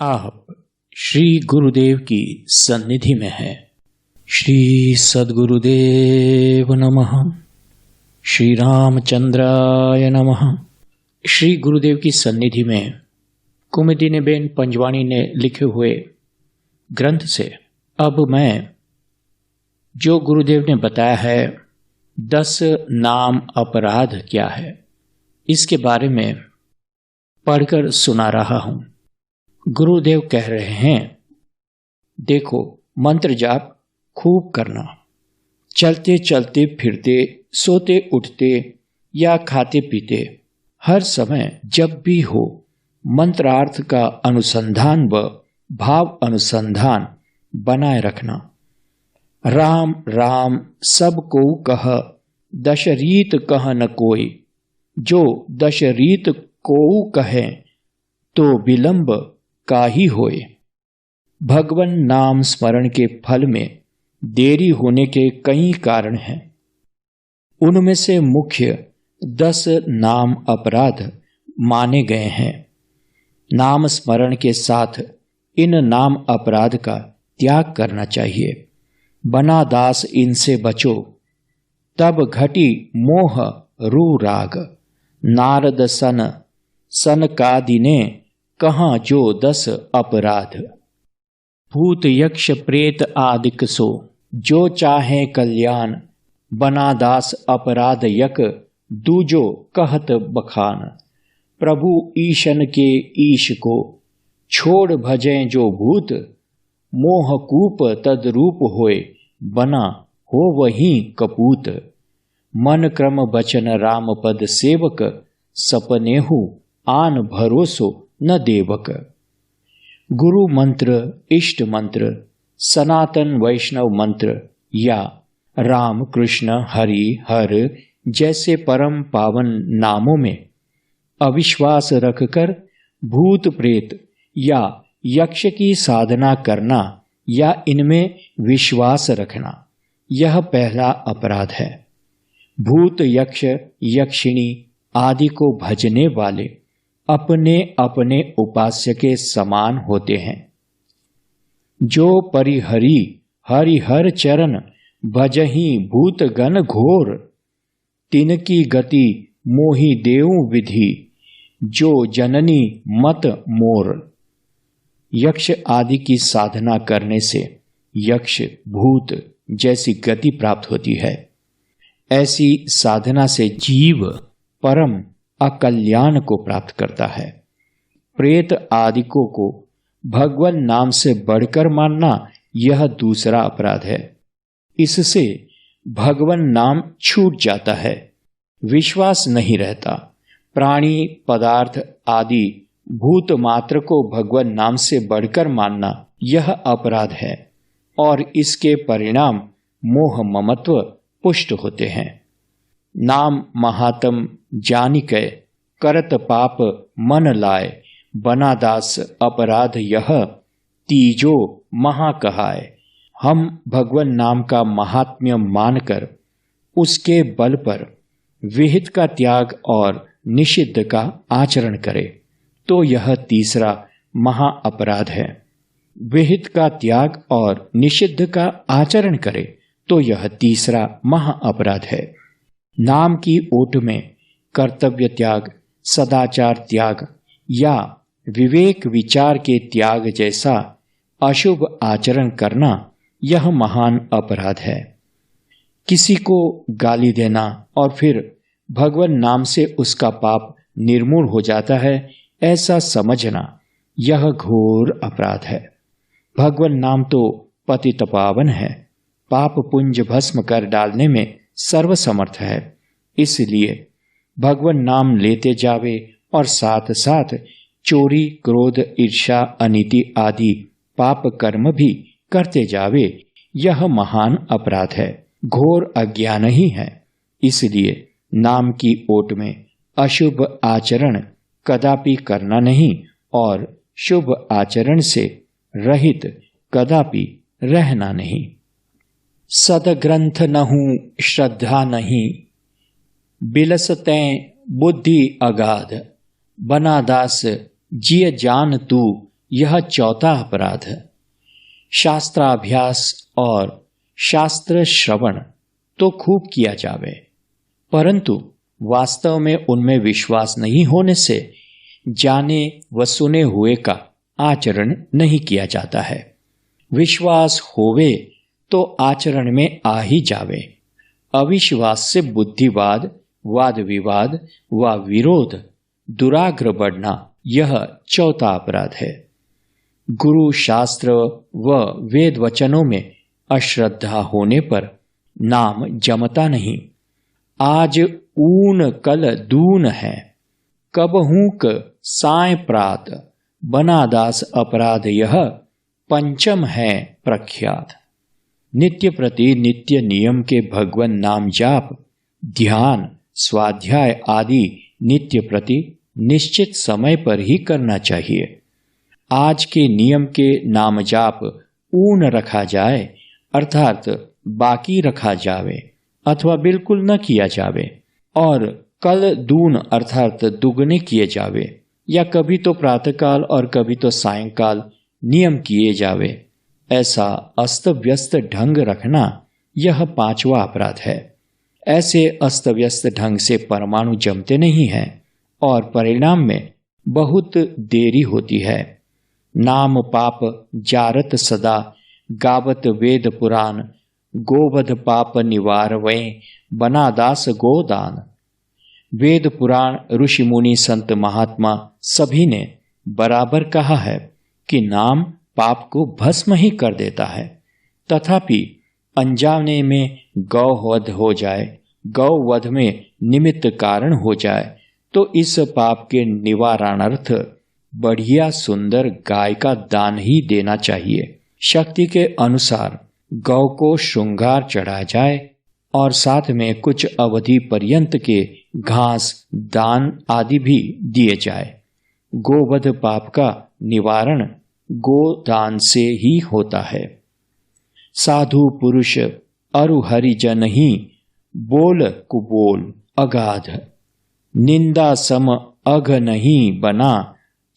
आप श्री गुरुदेव की सन्निधि में हैं। श्री सद्गुरुदेव नमः। श्री रामचंद्राय नमः। श्री गुरुदेव की सन्निधि में कुमुदिनीबेन पंजवाणी ने लिखे हुए ग्रंथ से अब मैं जो गुरुदेव ने बताया है 10 नाम अपराध क्या है, इसके बारे में पढ़कर सुना रहा हूं। गुरुदेव कह रहे हैं, देखो, मंत्र जाप खूब करना, चलते चलते फिरते, सोते उठते या खाते पीते, हर समय जब भी हो मंत्रार्थ का अनुसंधान व भाव अनुसंधान बनाए रखना। राम राम सब को कह, दशरीत कह न कोई, जो दशरीत को कहे तो विलंब का ही होए। भगवन नाम स्मरण के फल में देरी होने के कई कारण हैं। उनमें से मुख्य 10 नाम अपराध माने गए हैं। नाम स्मरण के साथ इन नाम अपराध का त्याग करना चाहिए। बना दास इनसे बचो, तब घटी मोह रू राग। नारद सन कादिने कहाँ जो 10 अपराध। भूत यक्ष प्रेत आदिक सो, जो चाहे कल्याण। बना दास अपराध यक, दूजो कहत बखान। प्रभु ईशन के ईश को, छोड़ भजें जो भूत। मोह कूप तद्रूप होए, बना हो वही कपूत। मन क्रम बचन राम पद सेवक, सपनेहु आन भरोसो न देवक। गुरु मंत्र, इष्ट मंत्र, सनातन वैष्णव मंत्र या राम कृष्ण हरि हर जैसे परम पावन नामों में अविश्वास रखकर भूत प्रेत या यक्ष की साधना करना या इनमें विश्वास रखना, यह पहला अपराध है। भूत यक्ष यक्षिणी आदि को भजने वाले अपने अपने उपास्य के समान होते हैं। जो परिहरि हरिहर चरण, भजहि भूत गण घोर। तिनकी गति मोहि देऊ विधि, जो जननी मत मोर। यक्ष आदि की साधना करने से यक्ष भूत जैसी गति प्राप्त होती है। ऐसी साधना से जीव परम अकल्याण को प्राप्त करता है। प्रेत आदिकों को भगवान नाम से बढ़कर मानना, यह दूसरा अपराध है। इससे भगवान नाम छूट जाता है, विश्वास नहीं रहता। प्राणी पदार्थ आदि भूत मात्र को भगवान नाम से बढ़कर मानना, यह अपराध है और इसके परिणाम मोह ममत्व पुष्ट होते हैं। नाम महात्म जानिकै, करत पाप मन लाए। बना दास अपराध यह, तीजो महा कहाय। हम भगवान नाम का महात्म्य मानकर उसके बल पर विहित का त्याग और निषिद्ध का आचरण करें तो यह तीसरा महा अपराध है। विहित का त्याग और निषिद्ध का आचरण करे तो यह तीसरा महा अपराध है। नाम की ओट में कर्तव्य त्याग, सदाचार त्याग या विवेक विचार के त्याग जैसा अशुभ आचरण करना, यह महान अपराध है। किसी को गाली देना और फिर भगवान नाम से उसका पाप निर्मूल हो जाता है, ऐसा समझना, यह घोर अपराध है। भगवान नाम तो पतित पावन है, पाप पुंज भस्म कर डालने में सर्वसमर्थ है। इसलिए भगवान नाम लेते जावे और साथ साथ चोरी, क्रोध, ईर्ष्या, अनीति आदि पाप कर्म भी करते जावे, यह महान अपराध है, घोर अज्ञान ही है। इसलिए नाम की ओट में अशुभ आचरण कदापि करना नहीं और शुभ आचरण से रहित कदापि रहना नहीं। सदग्रंथ नहूं श्रद्धा नहीं, बिलसतें बुद्धि अगाध। बना दास जिय जान तू, यह चौथा अपराध है। शास्त्राभ्यास और शास्त्र श्रवण तो खूब किया जावे, परंतु वास्तव में उनमें विश्वास नहीं होने से जाने व सुने हुए का आचरण नहीं किया जाता है। विश्वास होवे तो आचरण में आ ही जावे। अविश्वास से बुद्धिवाद, वाद विवाद व विरोध, दुराग्रह बढ़ना, यह चौथा अपराध है। गुरु शास्त्र व वेद वचनों में अश्रद्धा होने पर नाम जमता नहीं। आज ऊन कल दून है, कबहूक साय प्रात, बना दास अपराध यह पंचम है प्रख्यात। नित्य प्रति नित्य नियम के भगवन नाम जाप, ध्यान, स्वाध्याय आदि नित्य प्रति निश्चित समय पर ही करना चाहिए। आज के नियम के नाम जाप ऊन रखा जाए, अर्थात बाकी रखा जावे अथवा बिल्कुल न किया जावे, और कल दून अर्थात दुगने किए जावे, या कभी तो प्रातःकाल और कभी तो सायंकाल नियम किए जावे। ऐसा अस्त व्यस्त ढंग रखना यह पांचवा अपराध है। ऐसे अस्त व्यस्त ढंग से परमाणु जमते नहीं हैं और परिणाम में बहुत देरी होती है। नाम पाप जारत सदा, गावत वेद पुराण, गोवध पाप निवारवै, बना दास गोदान। वेद पुराण, ऋषि मुनि, संत महात्मा सभी ने बराबर कहा है कि नाम पाप को भस्म ही कर देता है। तथापि अनजाने में गौवध हो जाए, गौवध में निमित्त कारण हो जाए, तो इस पाप के निवारणार्थ बढ़िया सुंदर गाय का दान ही देना चाहिए। शक्ति के अनुसार गौ को श्रृंगार चढ़ा जाए और साथ में कुछ अवधि पर्यंत के घास दान आदि भी दिए जाए। गोवध पाप का निवारण गोदान से ही होता है। साधु पुरुष अरु हरिजन ही, बोल कुबोल अगाध, निंदा सम अघ नहीं बना,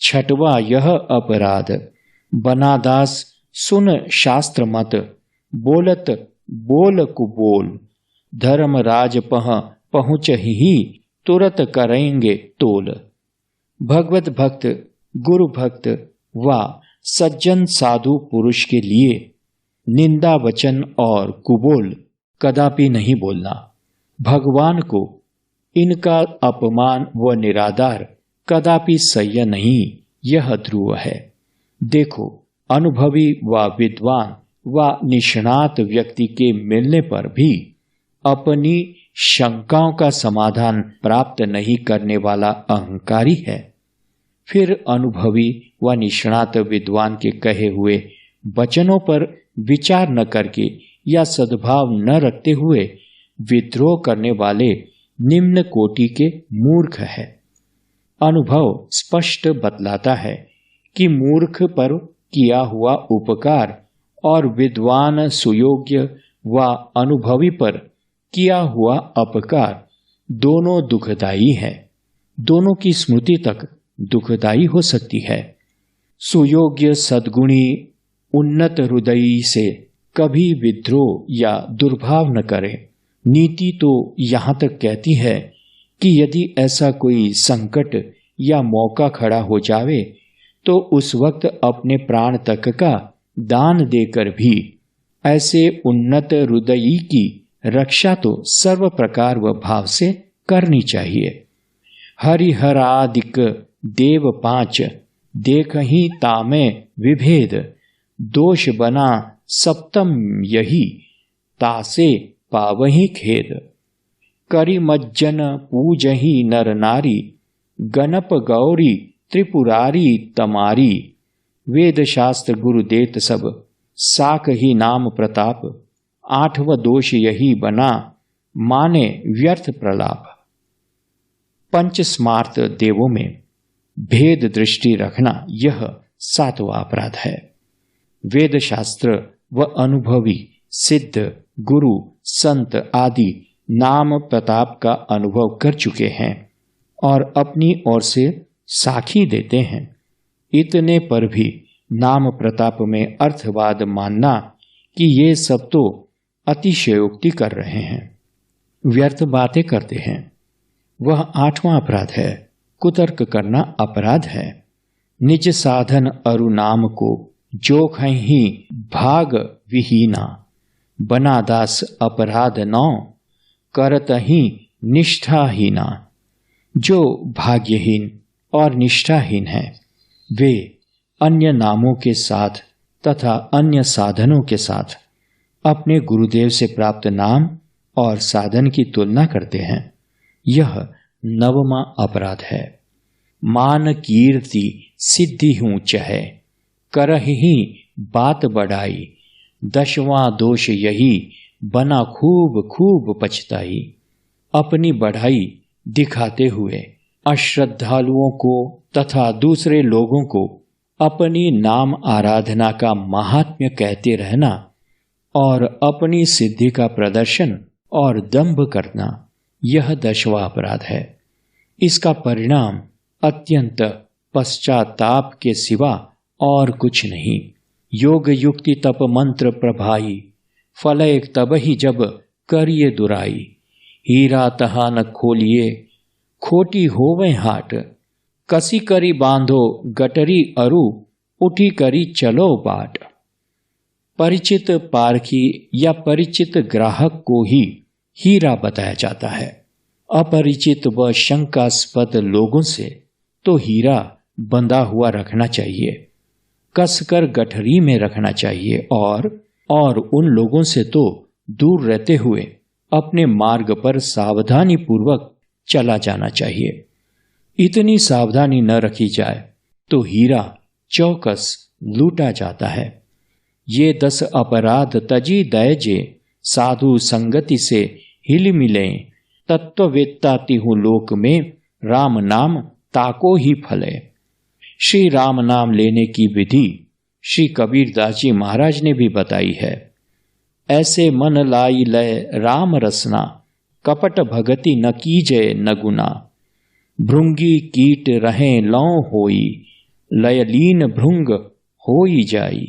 छठवा यह अपराध। बना दास सुन शास्त्र मत, बोलत बोल कुबोल, धर्मराज पहुँच ही तुरत करेंगे तोल। भगवत भक्त, गुरु भक्त व सज्जन साधु पुरुष के लिए निंदा वचन और कुबोल कदापि नहीं बोलना। भगवान को इनका अपमान व निरादार कदापि सह्य नहीं, यह ध्रुव है। देखो, अनुभवी व विद्वान व निष्णात व्यक्ति के मिलने पर भी अपनी शंकाओं का समाधान प्राप्त नहीं करने वाला अहंकारी है। फिर अनुभवी व निष्णात विद्वान के कहे हुए वचनों पर विचार न करके या सद्भाव न रखते हुए विद्रोह करने वाले निम्न कोटि के मूर्ख है। अनुभव स्पष्ट बतलाता है कि मूर्ख पर किया हुआ उपकार और विद्वान सुयोग्य व अनुभवी पर किया हुआ अपकार दोनों दुखदायी है। दोनों की स्मृति तक दुखदायी हो सकती है। सुयोग्य सद्गुणी उन्नत हृदयी से कभी विद्रोह या दुर्भाव न करे। नीति तो यहाँ तक कहती है कि यदि ऐसा कोई संकट या मौका खड़ा हो जावे तो उस वक्त अपने प्राण तक का दान देकर भी ऐसे उन्नत हृदयी की रक्षा तो सर्व प्रकार व भाव से करनी चाहिए। हरिहरादिक देव पांच, देख ही तामे विभेद, दोष बना सप्तम यही, तासे पावही खेद। करी मज्जन पूजही नर नारी, गणप गौरी त्रिपुरारी तमारी। वेद शास्त्र गुरु देत सब, साख ही नाम प्रताप, आठव दोष यही बना, माने व्यर्थ प्रलाप। पंच स्मार्त देवों में भेद दृष्टि रखना यह सातवां अपराध है। वेद शास्त्र व अनुभवी सिद्ध गुरु संत आदि नाम प्रताप का अनुभव कर चुके हैं और अपनी ओर से साखी देते हैं। इतने पर भी नाम प्रताप में अर्थवाद मानना कि ये सब तो अतिशयोक्ति कर रहे हैं, व्यर्थ बातें करते हैं, वह 8वां अपराध है। कुतर्क करना अपराध है। निज साधन अरु नाम को जो खही भाग विहीना, बना दास अपराध नौ करत ही निष्ठाहीना। जो भाग्यहीन और निष्ठाहीन है वे अन्य नामों के साथ तथा अन्य साधनों के साथ अपने गुरुदेव से प्राप्त नाम और साधन की तुलना करते हैं। यह 9वां अपराध है। मान कीर्ति सिद्धि हूँ चहे, करहि बात बढ़ाई, 10वां दोष यही बना खूब खूब पछताई। अपनी बढ़ाई दिखाते हुए अश्रद्धालुओं को तथा दूसरे लोगों को अपनी नाम आराधना का महात्म्य कहते रहना और अपनी सिद्धि का प्रदर्शन और दंभ करना, यह 10वां अपराध है। इसका परिणाम अत्यंत पश्चाताप के सिवा और कुछ नहीं। योग युक्ति तप मंत्र प्रभाई, फल एक तब ही जब करिए दुराई। हीरा तहा न खोलिए, खोटी होवे हाट, कसी करी बांधो गटरी अरु, उठी करी चलो बाट। परिचित पारखी या परिचित ग्राहक को ही हीरा बताया जाता है। अपरिचित व शंकास्पद लोगों से तो हीरा बंधा हुआ रखना चाहिए, कसकर गठरी में रखना चाहिए और उन लोगों से तो दूर रहते हुए अपने मार्ग पर सावधानी पूर्वक चला जाना चाहिए। इतनी सावधानी न रखी जाए तो हीरा चौकस लूटा जाता है। ये 10 अपराध तजी दैजे, साधु संगति से हिल मिले, तत्ववेत्ता तिहु लोक में, राम नाम ताको ही फले। श्री राम नाम लेने की विधि श्री कबीरदास जी महाराज ने भी बताई है। ऐसे मन लाई लय राम रसना, कपट भगति न कीजे न गुना। भृंगी कीट रहे लौ होई, लयलीन भृंग होई जाई।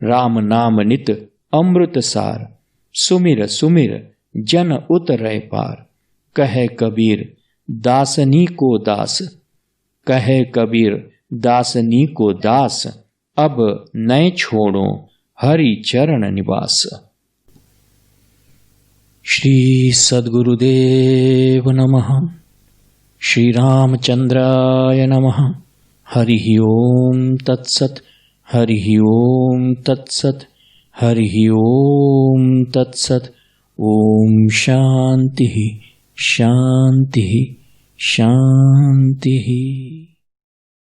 राम नाम नित अमृत सार, सुमिर सुमिर जन उतरै पार। कहे कबीर दासनी को दास, कहे कबीर दासनी को दास। अब नए छोड़ो हरि चरण निवास। श्री सद्गुरुदेव नमः। श्री रामचंद्राय नमः। हरि ओम तत्सत्। हरि ओम तत्सत्। हरि ओम तत्सत्। ओम शांति शांति शांति।